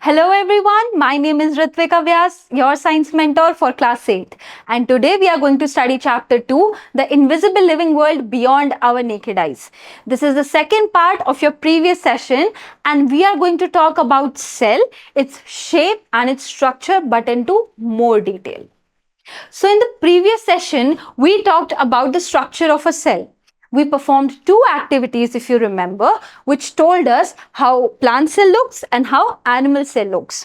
Hello everyone, my name is Ritvika Vyas, your science mentor for class 8. And today we are going to study chapter 2, The Invisible Living World Beyond Our Naked Eyes. This is the second part of your previous session and we are going to talk about cell, its shape and its structure but into more detail. So in the previous session, we talked about the structure of a cell. We performed two activities, if you remember, which told us how plant cell looks and how animal cell looks.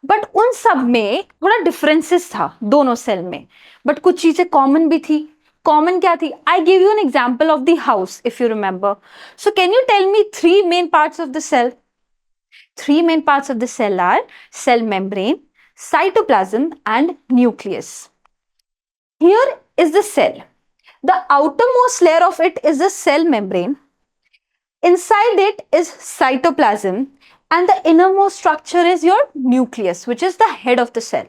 But उन सब में थोड़ा differences था दोनों cell में, but कुछ चीजें common भी थी. कॉमन क्या थी? I give you an example of the house if you remember. So can you tell me three main parts of the cell? Three main parts of the cell are cell membrane, cytoplasm and nucleus. Here is the cell. The outermost layer of it is the cell membrane. Inside it is cytoplasm and the innermost structure is your nucleus, which is the head of the cell.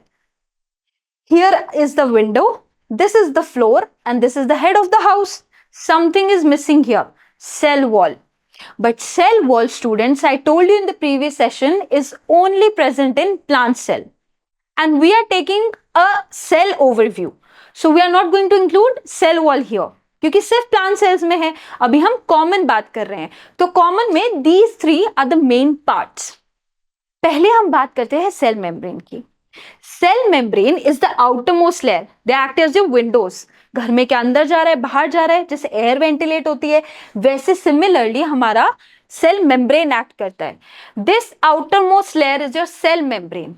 Here is the window, this is the floor and this is the head of the house. Something is missing here, cell wall. But cell wall, students, I told you in the previous session, is only present in plant cell. And we are taking a cell overview. So we are not going to include cell wall here. क्योंकि सिर्फ plant cells में है. अभी हम common बात कर रहे हैं. तो कॉमन में these three are the main parts. पहले हम बात करते हैं सेल मेम्ब्रेन की. Cell membrane is the outermost layer. They act as your windows. घर में क्या अंदर जा रहा है, बाहर जा रहा है, जैसे एयर वेंटिलेट होती है, वैसे सिमिलरली हमारा सेल मेम्ब्रेन एक्ट करता है. This outermost layer is your cell membrane.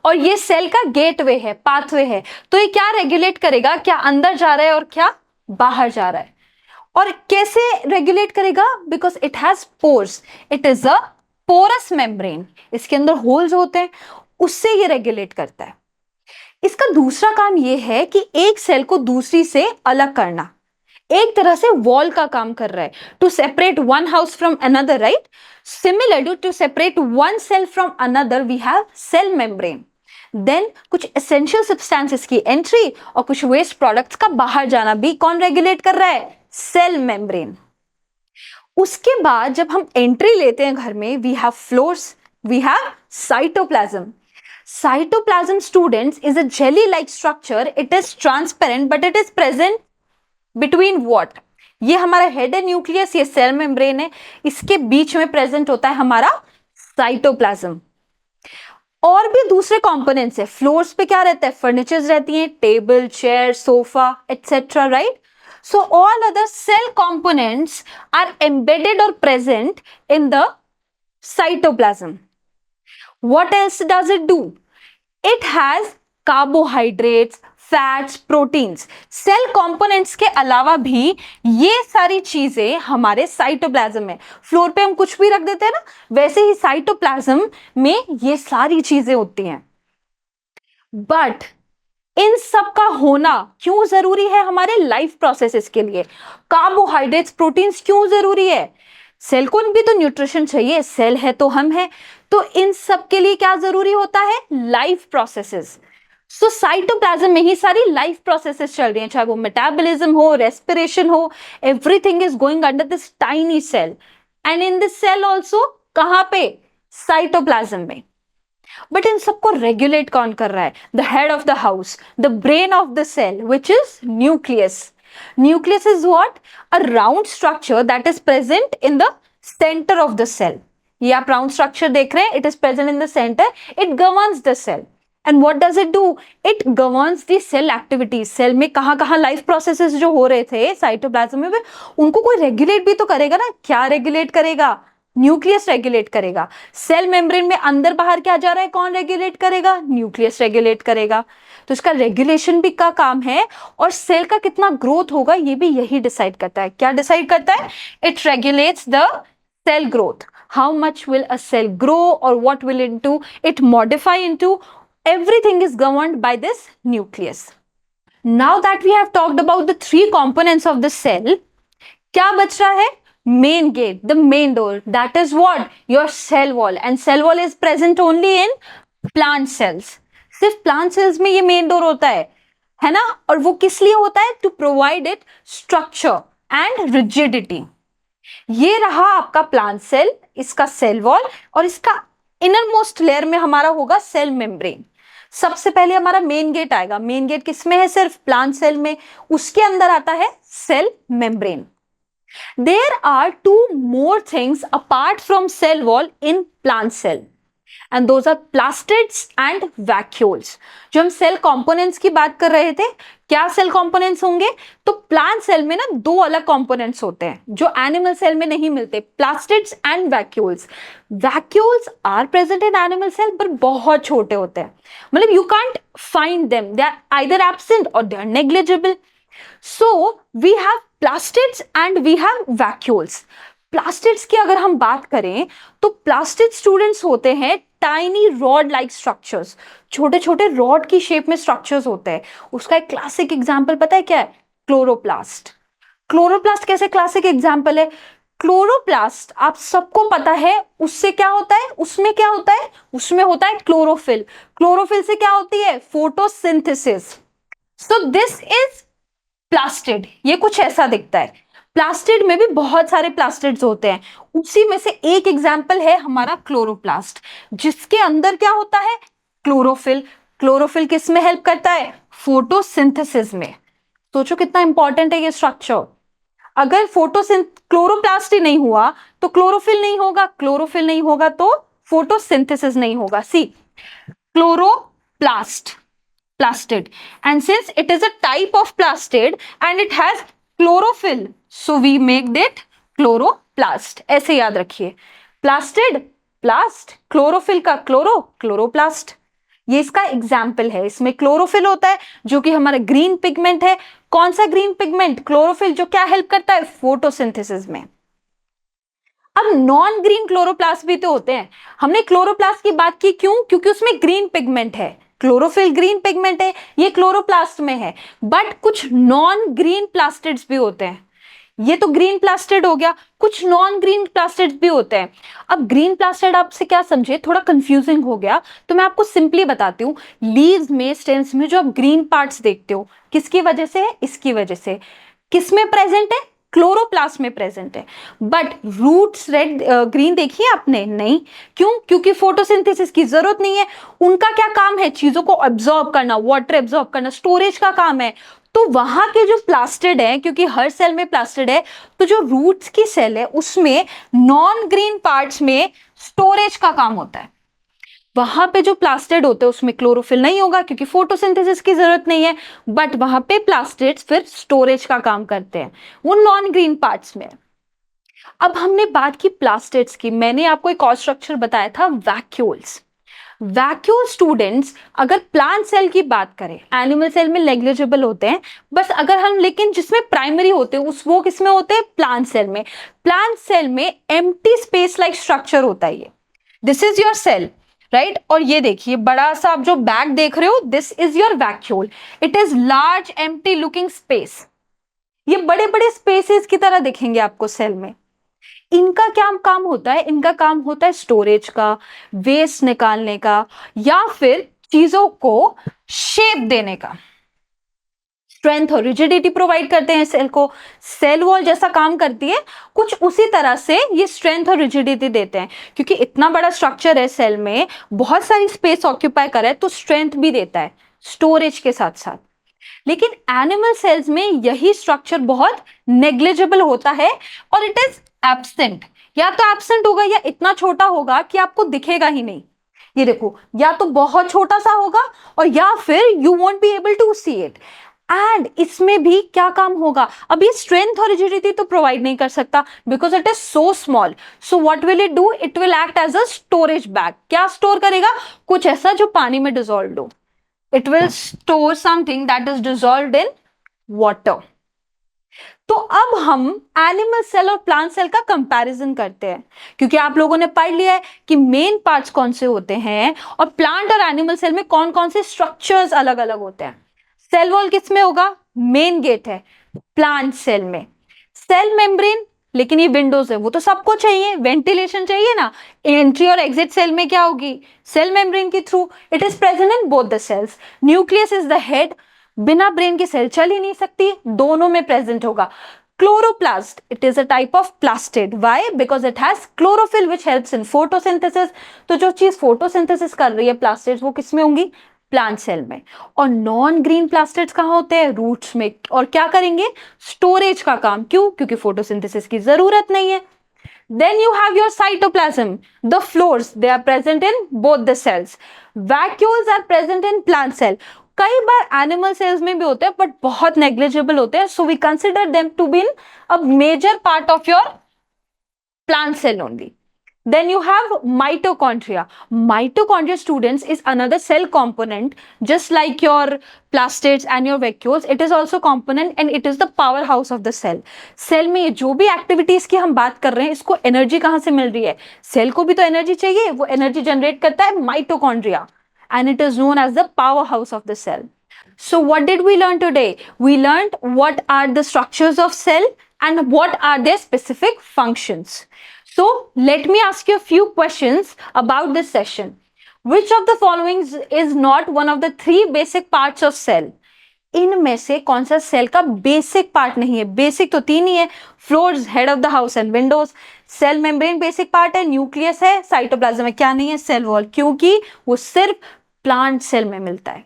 और ये सेल का गेटवे है, पाथवे है. तो ये क्या रेगुलेट करेगा, क्या अंदर जा रहा है और क्या बाहर जा रहा है. और कैसे रेगुलेट करेगा? Because it has pores. It is a porous membrane. इसके अंदर होल्स होते हैं, उससे ये रेगुलेट करता है. इसका दूसरा काम ये है कि एक सेल को दूसरी से अलग करना. एक तरह से वॉल का काम कर रहा है. To separate one house from another, right? Similarly to separate one cell from another we have cell membrane. Then कुछ एसेंशियल सब्सटेंसेस की एंट्री और कुछ वेस्ट प्रोडक्ट्स का बाहर जाना भी कौन रेगुलेट कर रहा है? Cell membrane. उसके बाद जब हम एंट्री लेते हैं घर में, we have floors, we have cytoplasm. Cytoplasm, students, is a jelly-like structure. It is transparent, but it is present between what? ये हमारा हेड है न्यूक्लियस, ये सेल मेम्ब्रेन है, इसके बीच में प्रेजेंट होता है हमारा साइटोप्लाज्म. और भी दूसरे कंपोनेंट्स है. फ्लोर्स पे क्या रहता है? फर्नीचर्स रहती हैं, table, chair, sofa, etcetera, right? So all other cell components are embedded or present in the cytoplasm. What else does it do? It has carbohydrates, fats, proteins. Cell components के अलावा भी ये सारी चीजें हमारे साइटोप्लाज्म में. फ्लोर पे हम कुछ भी रख देते हैं ना, वैसे ही साइटोप्लाज्म में ये सारी चीजें होती हैं. बट इन सब का होना क्यों जरूरी है हमारे लाइफ प्रोसेसेस के लिए? कार्बोहाइड्रेट्स, प्रोटीन्स क्यों जरूरी है? सेल को भी तो न्यूट्रिशन चाहिए. सेल है तो हम हैं. तो इन सब के लिए क्या जरूरी होता है? Life processes. सो साइटोप्लाज्म में ही सारी लाइफ प्रोसेसेस चल रही हैं, चाहे वो मेटाबॉलिज्म हो, रेस्पिरेशन हो, everything is going under this tiny cell. And in this cell also कहां पे? साइटोप्लाज्म में. बट इन सबको रेगुलेट कौन कर रहा है? The head of the house, the brain of the cell, which is nucleus. Nucleus is what? A round structure that is present in the center of the cell. ये आप round structure देख रहे हैं, it is present in the center. It governs the cell. And what does it do? It governs the cell activities. Cell में कहाँ life processes जो हो रहे थे cytoplasm में, उनको कोई regulate भी तो करेगा ना. क्या regulate करेगा? न्यूक्लियस रेगुलेट करेगा. सेल मेम्ब्रेन में अंदर बाहर क्या जा रहा है, कौन रेगुलेट करेगा? न्यूक्लियस रेगुलेट करेगा. तो इसका रेगुलेशन भी का काम है. और सेल का कितना ग्रोथ होगा ये भी यही डिसाइड करता है. क्या डिसाइड करता है? It regulates the cell growth. How much will a cell grow और what will it modify into, everything is governed by this nucleus. Now that we have talked about the three components of the cell, क्या बच रहा है? Main gate, the main door, that is what? Your cell wall. And cell wall is present only in plant cells. सिर्फ plant cells में ये main door होता है ना? और वो किस लिए होता है? To provide it structure and rigidity. ये रहा आपका plant cell, इसका cell wall और इसका इनर मोस्ट लेयर में हमारा होगा सेल मेम्ब्रेन। सबसे पहले हमारा मेन गेट आएगा। मेन गेट किसमें है? सिर्फ प्लांट सेल में। उसके अंदर आता है cell membrane. There are two more things apart from cell wall in plant cell, and those are plastids and vacuoles. जो हम सेल कंपोनेंट्स की बात कर रहे थे, क्या सेल कंपोनेंट्स होंगे? तो प्लांट सेल में ना दो अलग कंपोनेंट्स होते हैं जो एनिमल सेल में नहीं मिलते, plastids and vacuoles. Vacuoles are present in animal cell पर बहुत छोटे होते हैं, मतलब you can't find them, they are either absent और they are negligible. So we have plastids and we have vacuoles. Plastids की अगर हम बात करें तो प्लास्टिड स्टूडेंट्स होते हैं टाइनी रॉड लाइक स्ट्रक्चर्स, छोटे छोटे रॉड की शेप में स्ट्रक्चर्स होते हैं। उसका एक क्लासिक एग्जांपल पता है क्या है? क्लोरोप्लास्ट। क्लोरोप्लास्ट कैसे क्लासिक एग्जांपल है? क्लोरोप्लास्ट आप सबको पता है उससे क्या होता है, उसमें क्या होता है? उसमें होता है क्लोरोफिल। क्लोरोफिल से क्या होती है? Photosynthesis. So this is plastid. ये कुछ ऐसा दिखता है। प्लास्टिड में भी बहुत सारे प्लास्टिड्स होते हैं, उसी में से एक एग्जाम्पल है हमारा क्लोरोप्लास्ट, जिसके अंदर क्या होता है? क्लोरोफिल। क्लोरोफिल किस में हेल्प करता है? फोटोसिंथेसिस में। सोचो कितना इंपॉर्टेंट है ये स्ट्रक्चर। अगर क्लोरोप्लास्ट ही नहीं हुआ तो क्लोरोफिल नहीं होगा, क्लोरोफिल नहीं होगा तो फोटोसिंथेसिस नहीं होगा। सी, chloroplast, plastid, and since it is a type of plastid and it has chlorophyll, so we make it chloroplast। ऐसे याद रखिए, plastid, plast, chlorophyll का क्लोरो, क्लोरोप्लास्ट। ये इसका एग्जाम्पल है। इसमें क्लोरोफिल होता है जो कि हमारा ग्रीन पिगमेंट है। कौन सा ग्रीन पिगमेंट? क्लोरोफिल, जो क्या हेल्प करता है? फोटोसिंथेसिस में। अब नॉन ग्रीन क्लोरोप्लास्ट भी तो होते हैं। हमने क्लोरोप्लास्ट की बात की, क्यों? क्योंकि उसमें ग्रीन पिगमेंट है। क्लोरोफिल ग्रीन पिगमेंट है, ये क्लोरोप्लास्ट में है। बट कुछ नॉन ग्रीन प्लास्टिड्स भी होते हैं। ये तो ग्रीन प्लास्टिड हो गया, कुछ नॉन ग्रीन प्लास्टिड्स भी होते हैं। अब ग्रीन प्लास्टिड आपसे क्या समझे? थोड़ा कंफ्यूजिंग हो गया तो मैं आपको सिंपली बताती हूँ। लीव्स में, स्टेम्स में जो आप ग्रीन पार्ट्स देखते हो, किसकी वजह से है? इसकी वजह से। किस में प्रेजेंट है? क्लोरोप्लास्ट में प्रेजेंट है। बट रूट्स रेड ग्रीन देखिए आपने? नहीं। क्यों? क्योंकि फोटोसिंथेसिस की जरूरत नहीं है। उनका क्या काम है? चीजों को एब्जॉर्ब करना, वाटर एब्जॉर्ब करना, स्टोरेज का काम है। तो वहां के जो प्लास्टिड है, क्योंकि हर सेल में प्लास्टिड है, तो जो रूट्स की सेल है उसमें नॉन ग्रीन पार्ट्स में स्टोरेज का काम होता है। वहां पे जो प्लास्टिड होते हैं उसमें क्लोरोफिल नहीं होगा क्योंकि फोटोसिंथेसिस की जरूरत नहीं है। बट वहां पे प्लास्टिड्स फिर स्टोरेज का काम करते हैं, वो नॉन ग्रीन पार्ट्स में। अब हमने बात की प्लास्टिड्स की, मैंने आपको एक और स्ट्रक्चर बताया था, वैक्यूल्स। वैक्यूल स्टूडेंट्स अगर प्लांट सेल की बात करें, एनिमल सेल में नेग्लिजिबल होते हैं, बस अगर हम, लेकिन जिसमें प्राइमरी होते हैं वो किसमें होते हैं? प्लांट सेल में। प्लांट सेल में एम्प्टी स्पेस लाइक स्ट्रक्चर होता है। ये this is your cell, right? और ये देखिए बड़ा सा आप जो बैग देख रहे हो, this is your vacuole. It is large empty looking space. ये बड़े बड़े स्पेसेस की तरह दिखेंगे आपको सेल में। इनका क्या काम होता है? इनका काम होता है स्टोरेज का, वेस्ट निकालने का, या फिर चीजों को शेप देने का। स्ट्रेंथ और रिजिडिटी प्रोवाइड करते हैं सेल को। सेल वॉल जैसा काम करती है, कुछ उसी तरह से ये स्ट्रेंथ और रिजिडिटी देते हैं। क्योंकि इतना बड़ा स्ट्रक्चर है, सेल में बहुत सारी स्पेस ऑक्यूपाई कर रहा है, तो स्ट्रेंथ भी देता है स्टोरेज के साथ साथ। लेकिन एनिमल सेल्स में यही स्ट्रक्चर बहुत नेग्लिजिबल होता है और इट इज एब्सेंट। या तो एब्सेंट होगा या इतना छोटा होगा कि आपको दिखेगा ही नहीं। ये देखो, या तो बहुत छोटा सा होगा और या फिर you won't be able to see it. And इसमें भी क्या काम होगा? अभी स्ट्रेंथ और रिजिडिटी तो प्रोवाइड नहीं कर सकता because it is so small. So what will it do? It will act as a storage bag. क्या स्टोर करेगा? कुछ ऐसा जो पानी में डिसॉल्व हो। It will store something that is dissolved in water. तो अब हम एनिमल सेल और प्लांट सेल का कंपैरिजन करते हैं, क्योंकि आप लोगों ने पढ़ लिया है कि मेन पार्ट्स कौन से होते हैं और प्लांट और एनिमल सेल में कौन कौन से स्ट्रक्चर्स अलग अलग होते हैं। सेल वॉल किस में होगा? मेन गेट है प्लांट सेल में। सेल मेम्ब्रेन, लेकिन ये विंडोज है, वो तो सबको चाहिए, वेंटिलेशन चाहिए ना। एंट्री और एग्जिट सेल में क्या होगी? सेल मेम्ब्रेन के through. It is present in both the cells. Nucleus is the head. बिना ब्रेन के सेल चल ही नहीं सकती, दोनों में प्रेजेंट होगा। Chloroplast, it is a type of plastid. Why? Because it has chlorophyll which helps in photosynthesis. तो जो चीज photosynthesis कर रही है plastids वो किसमें होंगी? प्लांट सेल में. और नॉन ग्रीन प्लास्टिड्स कहाँ होते हैं? रूट्स में. और क्या करेंगे? स्टोरेज का काम. क्यों? क्योंकि फोटोसिंथेसिस की जरूरत नहीं है. Then you have your cytoplasm, the floors, they are present in both the cells. Vacuoles are present in plant cell. कई बार एनिमल सेल्स में भी होते हैं बट बहुत नेग्लिजिबल होते हैं, so we consider them to be a major part of your plant cell only. Then you have mitochondria. Mitochondria, students, is another cell component, just like your plastids and your vacuoles. It is also component and it is the powerhouse of the cell. Cell में जो भी activities की हम बात कर रहे हैं, इसको energy कहाँ से मिल रही है? Cell को भी तो energy चाहिए, वो energy generate करता है mitochondria, and it is known as the powerhouse of the cell. So what did we learn today? We learned what are the structures of cell and what are their specific functions. So let me ask you a few questions about this session. Which of the following is not one of the three basic parts of cell? इनमें से कौन सा cell का basic part नहीं है? Basic तो तीन ही है, floors, head of the house and windows. Cell membrane basic part है, न्यूक्लियस है, साइटोप्लाज्म में क्या नहीं है? सेल वॉल, क्योंकि वो सिर्फ प्लांट सेल में मिलता है.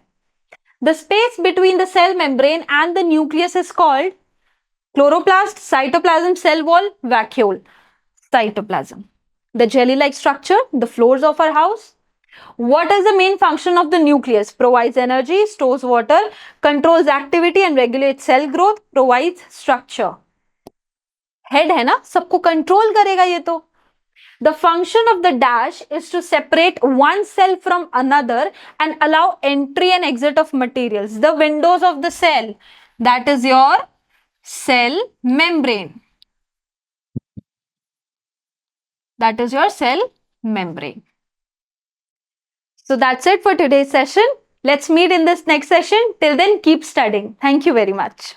The space between the cell membrane and the nucleus is called chloroplast, cytoplasm, cell wall, vacuole. Cytoplasm. The jelly-like structure, the floors of our house. What is the main function of the nucleus? Provides energy, stores water, controls activity and regulates cell growth, provides structure. Head है ना, सबको control करेगा ये तो. The function of the dash is to separate one cell from another and allow entry and exit of materials. The windows of the cell, that is your cell membrane. That is your cell membrane. So that's it for today's session. Let's meet in this next session. Till then, keep studying. Thank you very much.